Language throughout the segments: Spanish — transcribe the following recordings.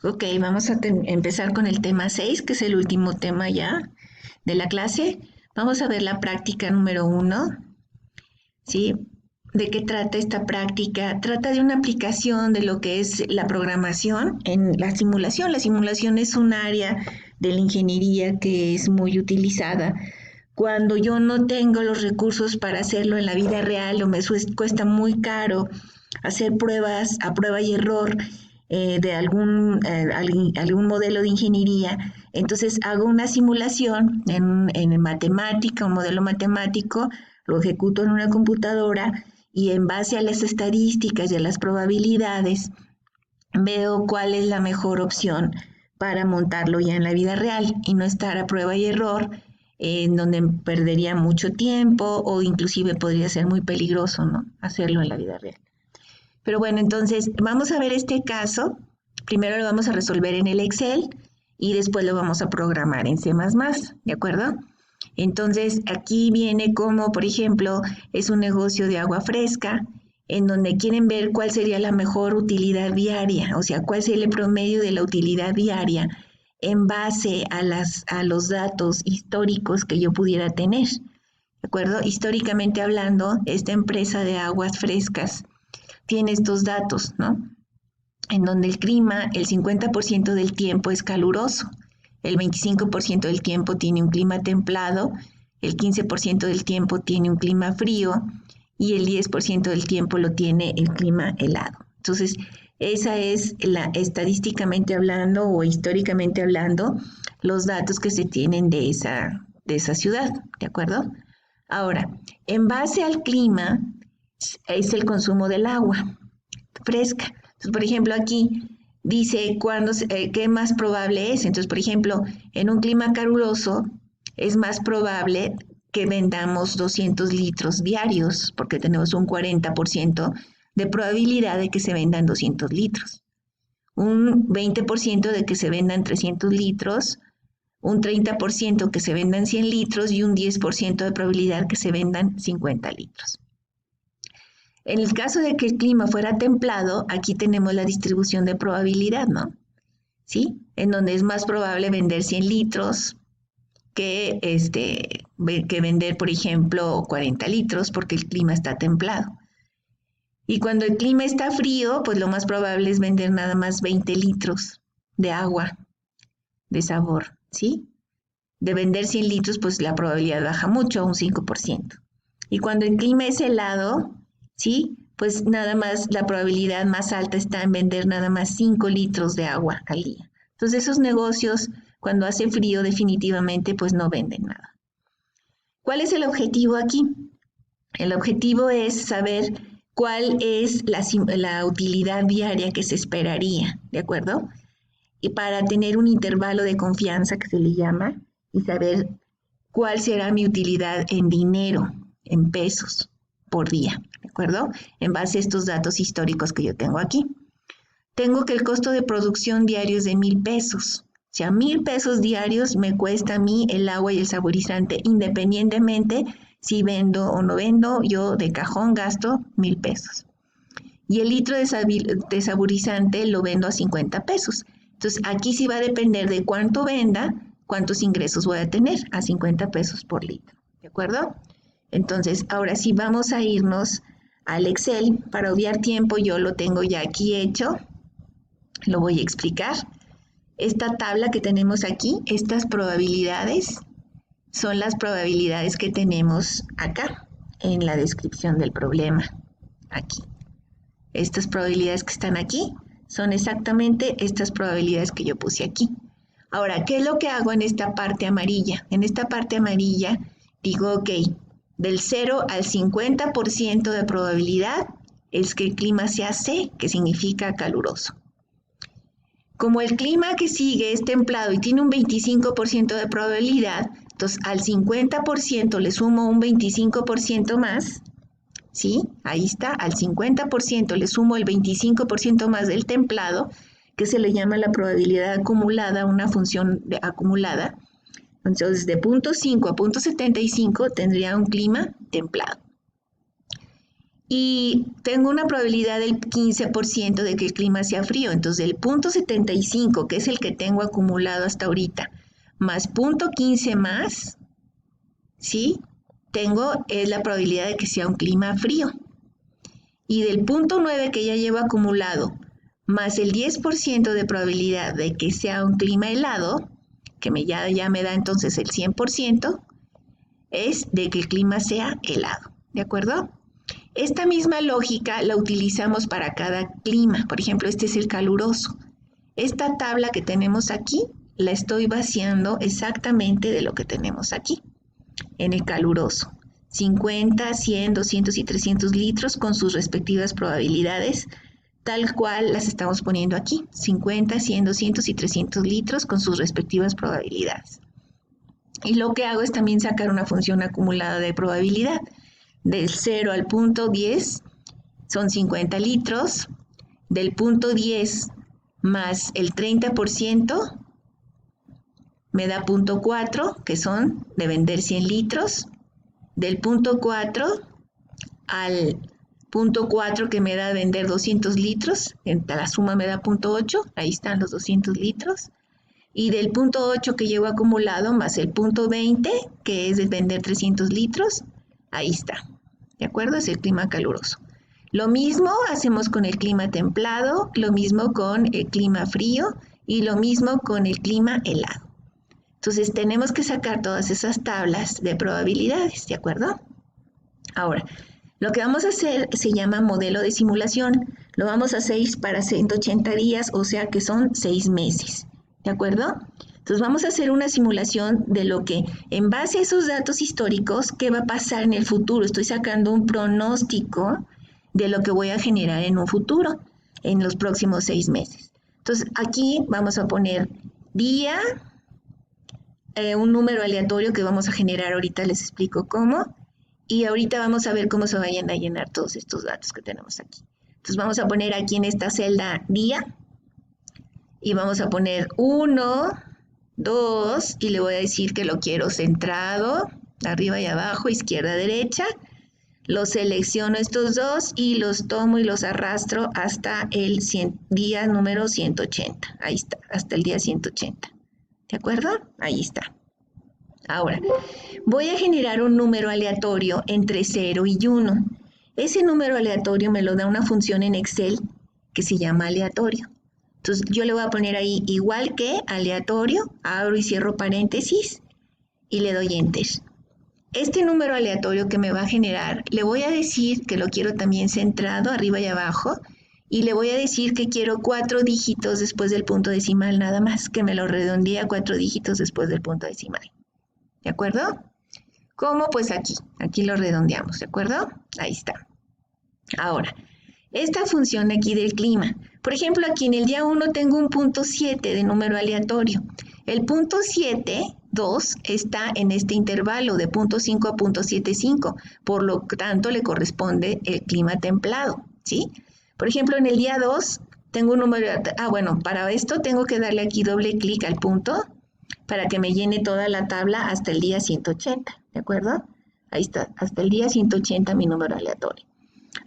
Ok, vamos a empezar con el tema 6, que es el último tema ya de la clase. Vamos a ver la práctica número 1, ¿sí? ¿De qué trata esta práctica? Trata de una aplicación de lo que es la programación en la simulación. La simulación es un área de la ingeniería que es muy utilizada cuando yo no tengo los recursos para hacerlo en la vida real o me cuesta muy caro hacer pruebas a prueba y error de algún modelo de ingeniería. Entonces hago una simulación en matemática, un modelo matemático, lo ejecuto en una computadora y en base a las estadísticas y a las probabilidades veo cuál es la mejor opción para montarlo ya en la vida real y no estar a prueba y error en donde perdería mucho tiempo o inclusive podría ser muy peligroso, ¿no? Hacerlo en la vida real. Pero bueno, entonces vamos a ver este caso. Primero lo vamos a resolver en el Excel y después lo vamos a programar en C++, ¿de acuerdo? Entonces aquí viene como, por ejemplo, es un negocio de agua fresca en donde quieren ver cuál sería la mejor utilidad diaria, o sea, cuál sería el promedio de la utilidad diaria en base a los datos históricos que yo pudiera tener. ¿De acuerdo? Históricamente hablando, esta empresa de aguas frescas tiene estos datos, ¿no? En donde el clima, el 50% del tiempo es caluroso, el 25% del tiempo tiene un clima templado, el 15% del tiempo tiene un clima frío y el 10% del tiempo lo tiene el clima helado. Entonces, esa es estadísticamente hablando o históricamente hablando, los datos que se tienen de esa ciudad, ¿de acuerdo? Ahora, en base al clima es el consumo del agua fresca. Entonces, por ejemplo, aquí dice qué más probable es. Entonces, por ejemplo, en un clima caluroso es más probable que vendamos 200 litros diarios, porque tenemos un 40% de probabilidad de que se vendan 200 litros, un 20% de que se vendan 300 litros, un 30% que se vendan 100 litros y un 10% de probabilidad que se vendan 50 litros. En el caso de que el clima fuera templado, aquí tenemos la distribución de probabilidad, ¿no? ¿Sí? En donde es más probable vender 100 litros que vender, por ejemplo, 40 litros porque el clima está templado. Y cuando el clima está frío, pues lo más probable es vender nada más 20 litros de agua de sabor, ¿sí? De vender 100 litros, pues la probabilidad baja mucho, un 5%. Y cuando el clima es helado, ¿sí? Pues nada más la probabilidad más alta está en vender nada más 5 litros de agua al día. Entonces esos negocios, cuando hace frío, definitivamente pues no venden nada. ¿Cuál es el objetivo aquí? El objetivo es saber cuál es la utilidad diaria que se esperaría, ¿de acuerdo? Y para tener un intervalo de confianza que se le llama y saber cuál será mi utilidad en dinero, en pesos por día, ¿de acuerdo? En base a estos datos históricos que yo tengo aquí. Tengo que el costo de producción diario es de 1,000 pesos. O sea, 1,000 pesos diarios me cuesta a mí el agua y el saborizante, independientemente si vendo o no vendo, yo de cajón gasto 1,000 pesos. Y el litro de saborizante lo vendo a 50 pesos. Entonces, aquí sí va a depender de cuánto venda, cuántos ingresos voy a tener, a 50 pesos por litro. ¿De acuerdo? Entonces, ahora sí vamos a irnos al Excel. Para obviar tiempo, yo lo tengo ya aquí hecho. Lo voy a explicar. Esta tabla que tenemos aquí, estas probabilidades, son las probabilidades que tenemos acá, en la descripción del problema. Aquí. Estas probabilidades que están aquí son exactamente estas probabilidades que yo puse aquí. Ahora, ¿qué es lo que hago en esta parte amarilla? En esta parte amarilla digo, ok, del 0 al 50% de probabilidad es que el clima sea C, que significa caluroso. Como el clima que sigue es templado y tiene un 25% de probabilidad, entonces al 50% le sumo un 25% más, ¿sí? Ahí está, al 50% le sumo el 25% más del templado, que se le llama la probabilidad acumulada, una función acumulada. Entonces, de 0,5 a 0,75 tendría un clima templado. y tengo una probabilidad del 15% de que el clima sea frío. Entonces, el punto 75, que es el que tengo acumulado hasta ahorita, más punto 15 más, ¿sí? Es la probabilidad de que sea un clima frío. Y del punto 9 que ya llevo acumulado, más el 10% de probabilidad de que sea un clima helado, que ya me da entonces el 100%, es de que el clima sea helado, ¿de acuerdo? Esta misma lógica la utilizamos para cada clima. Por ejemplo, este es el caluroso. Esta tabla que tenemos aquí la estoy vaciando exactamente de lo que tenemos aquí, en el caluroso. 50, 100, 200 y 300 litros con sus respectivas probabilidades, tal cual las estamos poniendo aquí. 50, 100, 200 y 300 litros con sus respectivas probabilidades. Y lo que hago es también sacar una función acumulada de probabilidad. Del 0 al punto 10 son 50 litros. Del punto 10 más el 30% me da punto 4, que son de vender 100 litros. Del punto 4 al punto 4 que me da de vender 200 litros, la suma me da punto 8, ahí están los 200 litros. Y del punto 8 que llevo acumulado más el punto 20, que es de vender 300 litros, ahí está. ¿De acuerdo? Es el clima caluroso. Lo mismo hacemos con el clima templado, lo mismo con el clima frío y lo mismo con el clima helado. Entonces tenemos que sacar todas esas tablas de probabilidades, ¿de acuerdo? Ahora, lo que vamos a hacer se llama modelo de simulación. Lo vamos a hacer para 180 días, o sea que son 6 meses, ¿de acuerdo? Entonces vamos a hacer una simulación de lo que, en base a esos datos históricos, ¿qué va a pasar en el futuro? Estoy sacando un pronóstico de lo que voy a generar en un futuro, en los próximos 6 meses. Entonces aquí vamos a poner día, un número aleatorio que vamos a generar, ahorita les explico cómo, y ahorita vamos a ver cómo se vayan a llenar todos estos datos que tenemos aquí. Entonces vamos a poner aquí en esta celda día, y vamos a poner 1, 2, y le voy a decir que lo quiero centrado, arriba y abajo, izquierda, derecha. Los selecciono estos dos y los tomo y los arrastro hasta el día número 180. Ahí está, hasta el día 180. ¿De acuerdo? Ahí está. Ahora, voy a generar un número aleatorio entre 0 y 1. Ese número aleatorio me lo da una función en Excel que se llama aleatorio. Entonces, yo le voy a poner ahí igual que aleatorio, abro y cierro paréntesis y le doy Enter. Este número aleatorio que me va a generar, le voy a decir que lo quiero también centrado arriba y abajo, y le voy a decir que quiero 4 dígitos después del punto decimal, nada más, que me lo redondee a 4 dígitos después del punto decimal. ¿De acuerdo? ¿Cómo? Pues aquí lo redondeamos, ¿de acuerdo? Ahí está. Ahora, esta función aquí del clima. Por ejemplo, aquí en el día 1 tengo un punto 7 de número aleatorio. El punto 7, 2, está en este intervalo de punto 5 a punto 75. Por lo tanto, le corresponde el clima templado, ¿sí? Por ejemplo, en el día 2 tengo un número... bueno, para esto tengo que darle aquí doble clic al punto para que me llene toda la tabla hasta el día 180, ¿de acuerdo? Ahí está, hasta el día 180 mi número aleatorio.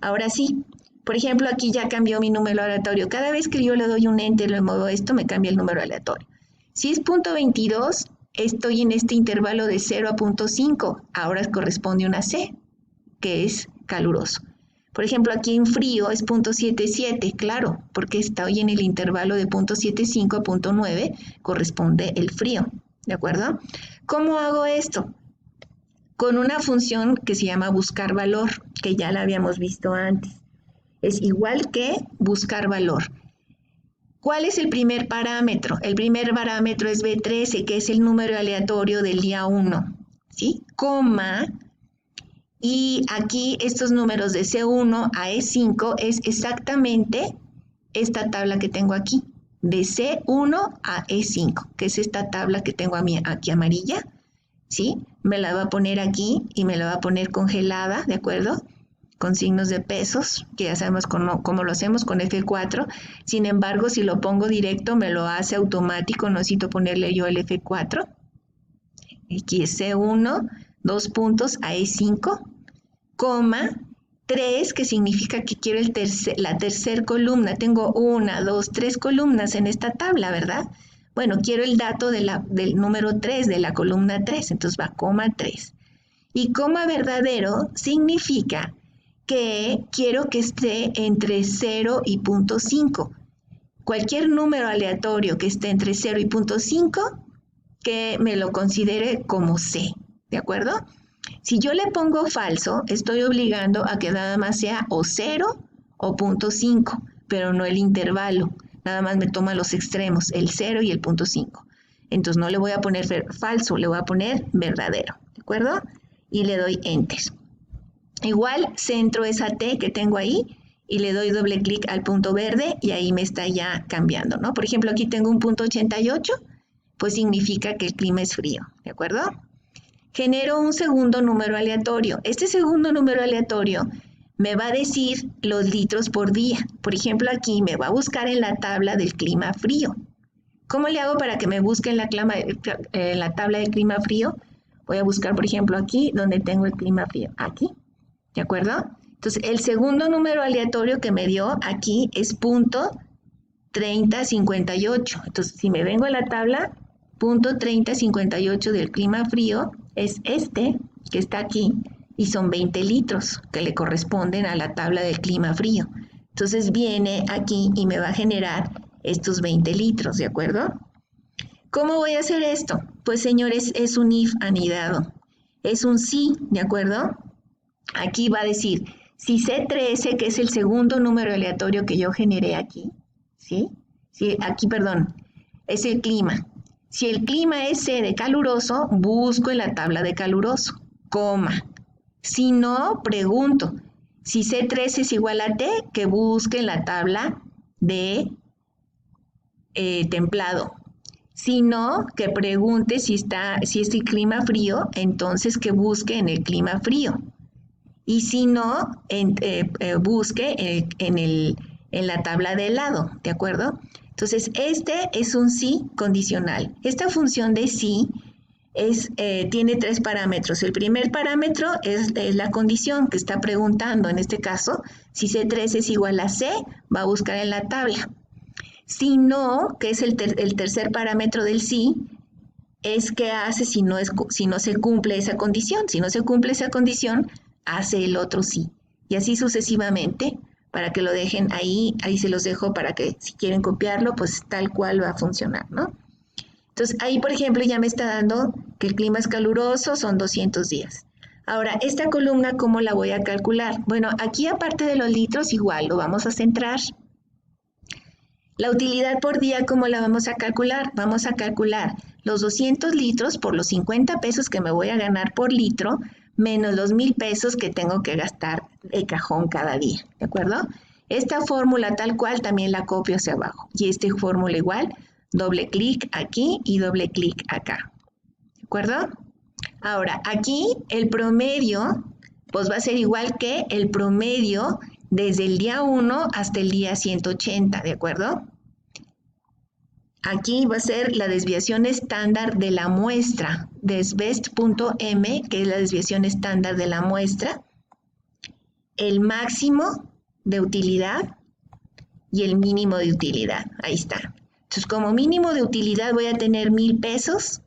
Ahora sí, por ejemplo, aquí ya cambió mi número aleatorio. Cada vez que yo le doy un enter, le muevo esto, me cambia el número aleatorio. Si es punto 22, estoy en este intervalo de 0 a punto 5. Ahora corresponde una C, que es caluroso. Por ejemplo, aquí en frío es punto 77, claro, porque estoy en el intervalo de punto 75 a punto 9, corresponde el frío, ¿de acuerdo? ¿Cómo hago esto? Con una función que se llama buscar valor, que ya la habíamos visto antes. Es igual que buscar valor. ¿Cuál es el primer parámetro? El primer parámetro es B13, que es el número aleatorio del día 1, ¿sí? Coma, y aquí estos números de C1 a E5 es exactamente esta tabla que tengo aquí, de C1 a E5, que es esta tabla que tengo aquí amarilla, ¿sí? Me la va a poner aquí y me la va a poner congelada, ¿de acuerdo? Con signos de pesos, que ya sabemos cómo lo hacemos con F4. Sin embargo, si lo pongo directo, me lo hace automático, no necesito ponerle yo el F4. Aquí es C1, 2 puntos a E5, coma, 3, que significa que quiero la tercera columna. Tengo 1, 2, 3 columnas en esta tabla, ¿verdad? Bueno, quiero el dato del número 3, de la columna 3, entonces va coma 3. Y coma verdadero significa que quiero que esté entre 0 y 0.5. Cualquier número aleatorio que esté entre 0 y 0.5, que me lo considere como C, ¿de acuerdo? Si yo le pongo falso, estoy obligando a que nada más sea o 0 o 0.5, pero no el intervalo. Nada más me toma los extremos, el 0 y el 0.5. Entonces no le voy a poner falso, le voy a poner verdadero, ¿de acuerdo? Y le doy Enter. Igual centro esa T que tengo ahí y le doy doble clic al punto verde y ahí me está ya cambiando, ¿no? Por ejemplo, aquí tengo un punto 88, pues significa que el clima es frío, ¿de acuerdo? Genero un segundo número aleatorio. Este segundo número aleatorio me va a decir los litros por día. Por ejemplo, aquí me va a buscar en la tabla del clima frío. ¿Cómo le hago para que me busque en la tabla del clima frío? Voy a buscar, por ejemplo, aquí donde tengo el clima frío. Aquí, ¿de acuerdo? Entonces, el segundo número aleatorio que me dio aquí es punto 3058. Entonces, si me vengo a la tabla, punto 3058 del clima frío es este que está aquí y son 20 litros que le corresponden a la tabla del clima frío. Entonces viene aquí y me va a generar estos 20 litros, ¿de acuerdo? ¿Cómo voy a hacer esto? Pues señores, es un if anidado. Es un sí, ¿de acuerdo? Aquí va a decir, si C13, que es el segundo número aleatorio que yo generé aquí, ¿sí? Sí, aquí, perdón, es el clima. Si el clima es C de caluroso, busco en la tabla de caluroso, coma. Si no, pregunto. Si C13 es igual a T, que busque en la tabla de templado. Si no, que pregunte si es el clima frío, entonces que busque en el clima frío. Y si no, busque en la tabla de helado, ¿de acuerdo? Entonces, este es un sí condicional. Esta función de sí tiene 3 parámetros. El primer parámetro es la condición que está preguntando. En este caso, si C3 es igual a C, va a buscar en la tabla. Si no, que es el tercer parámetro del sí, es qué hace si no se cumple esa condición. Si no se cumple esa condición, hace el otro sí. Y así sucesivamente, para que lo dejen ahí se los dejo para que si quieren copiarlo, pues tal cual va a funcionar, ¿no? Entonces, ahí, por ejemplo, ya me está dando que el clima es caluroso, son 200 días. Ahora, esta columna, ¿cómo la voy a calcular? Bueno, aquí aparte de los litros, igual lo vamos a centrar. La utilidad por día, ¿cómo la vamos a calcular? Vamos a calcular los 200 litros por los 50 pesos que me voy a ganar por litro, menos los 1,000 pesos que tengo que gastar de cajón cada día, ¿de acuerdo? Esta fórmula tal cual también la copio hacia abajo. Y esta fórmula igual, doble clic aquí y doble clic acá, ¿de acuerdo? Ahora, aquí el promedio, pues va a ser igual que el promedio desde el día 1 hasta el día 180, ¿de acuerdo? Aquí va a ser la desviación estándar de la muestra, desbest.m, que es la desviación estándar de la muestra, el máximo de utilidad y el mínimo de utilidad. Ahí está. Entonces, como mínimo de utilidad voy a tener 1,000 pesos,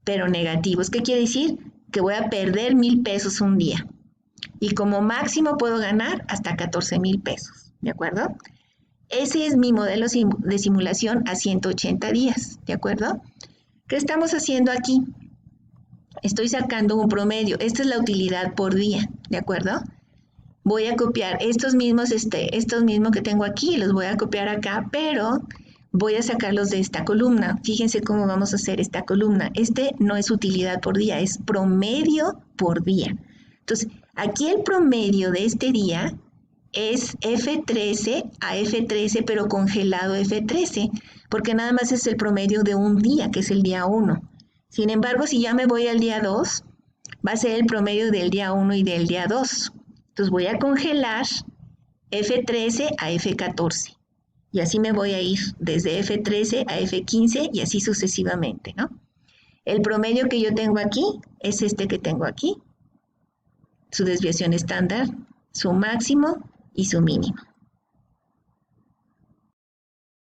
pero negativos. ¿Qué quiere decir? Que voy a perder 1,000 pesos un día. Y como máximo puedo ganar hasta 14,000 pesos, ¿de acuerdo? Ese es mi modelo de simulación a 180 días, ¿de acuerdo? ¿Qué estamos haciendo aquí? Estoy sacando un promedio. Esta es la utilidad por día, ¿de acuerdo? Voy a copiar estos mismos que tengo aquí, los voy a copiar acá, pero voy a sacarlos de esta columna. Fíjense cómo vamos a hacer esta columna. Este no es utilidad por día, es promedio por día. Entonces, aquí el promedio de este día es F13 a F13, pero congelado F13, porque nada más es el promedio de un día, que es el día 1. Sin embargo, si ya me voy al día 2, va a ser el promedio del día 1 y del día 2. Entonces voy a congelar F13 a F14. Y así me voy a ir desde F13 a F15 y así sucesivamente, ¿no? El promedio que yo tengo aquí es este que tengo aquí, su desviación estándar su máximo y su mínimo.